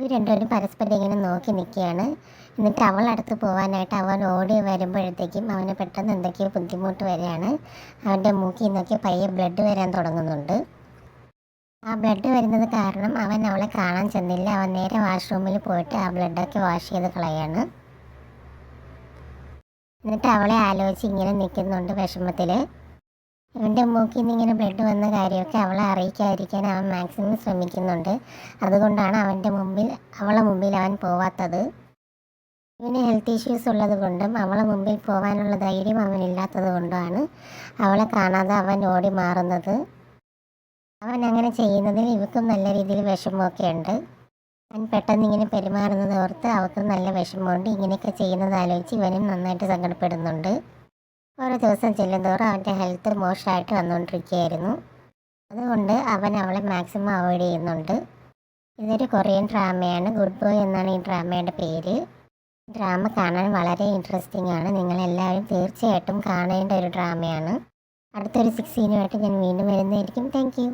ഇവർ രണ്ടുപേരും പരസ്പരം ഇങ്ങനെ നോക്കി നിൽക്കുകയാണ്. എന്നിട്ട് അവളടുത്ത് പോകാനായിട്ട് അവൻ ഓടി വരുമ്പോഴത്തേക്കും അവന് പെട്ടെന്ന് എന്തൊക്കെയോ ബുദ്ധിമുട്ട് വരികയാണ്. അവൻ്റെ മൂക്കിൽ നിന്നൊക്കെ പയ്യെ ബ്ലഡ് വരാൻ തുടങ്ങുന്നുണ്ട്. ആ ബ്ലഡ് വരുന്നത് കാരണം അവൻ അവളെ കാണാൻ ചെന്നില്ല. അവൻ നേരെ വാഷ്റൂമിൽ പോയിട്ട് ആ ബ്ലഡൊക്കെ വാഷ് ചെയ്ത് കളയാണ്. എന്നിട്ട് അവളെ ആലോചിച്ച് ഇങ്ങനെ നിൽക്കുന്നുണ്ട് വിഷമത്തിൽ. ഇവൻ്റെ മൂക്കിൽ നിന്ന് ഇങ്ങനെ ബ്ലഡ് വന്ന കാര്യമൊക്കെ അവളെ അറിയിക്കാതിരിക്കാൻ അവൻ മാക്സിമം ശ്രമിക്കുന്നുണ്ട്. അതുകൊണ്ടാണ് അവളെ മുമ്പിൽ അവൻ പോവാത്തത്. ഇവന് ഹെൽത്ത് ഇഷ്യൂസ് ഉള്ളത് കൊണ്ടും അവളെ മുമ്പിൽ പോകാനുള്ള ധൈര്യം അവനില്ലാത്തത് കൊണ്ടുമാണ് അവളെ കാണാതെ അവൻ ഓടി മാറുന്നത്. അവൻ അങ്ങനെ ചെയ്യുന്നതിൽ ഇവക്കും നല്ല രീതിയിൽ വിഷമമൊക്കെ ഉണ്ട്. അവൻ പെട്ടെന്ന് ഇങ്ങനെ പെരുമാറുന്നത് ഓർത്ത് അവൾക്കും നല്ല വിഷമമുണ്ട്. ഇങ്ങനെയൊക്കെ ചെയ്യുന്നത് ആലോചിച്ച് ഇവനും നന്നായിട്ട് സങ്കടപ്പെടുന്നുണ്ട്. ഓരോ ദിവസം ചെല്ലുന്തോറും അവൻ്റെ ഹെൽത്ത് മോശമായിട്ട് വന്നുകൊണ്ടിരിക്കുകയായിരുന്നു. അതുകൊണ്ട് അവൻ അവളെ മാക്സിമം അവോയ്ഡ് ചെയ്യുന്നുണ്ട്. ഇതൊരു കൊറിയൻ ഡ്രാമയാണ്. ഗുഡ് ബോയ് എന്നാണ് ഈ ഡ്രാമയുടെ പേര്. ഡ്രാമ കാണാൻ വളരെ ഇൻട്രസ്റ്റിംഗ് ആണ്. നിങ്ങളെല്ലാവരും തീർച്ചയായിട്ടും കാണേണ്ട ഒരു ഡ്രാമയാണ്. അടുത്തൊരു 6 സീനുമായിട്ട് ഞാൻ വീണ്ടും വരുന്നതായിരിക്കും. Thank you.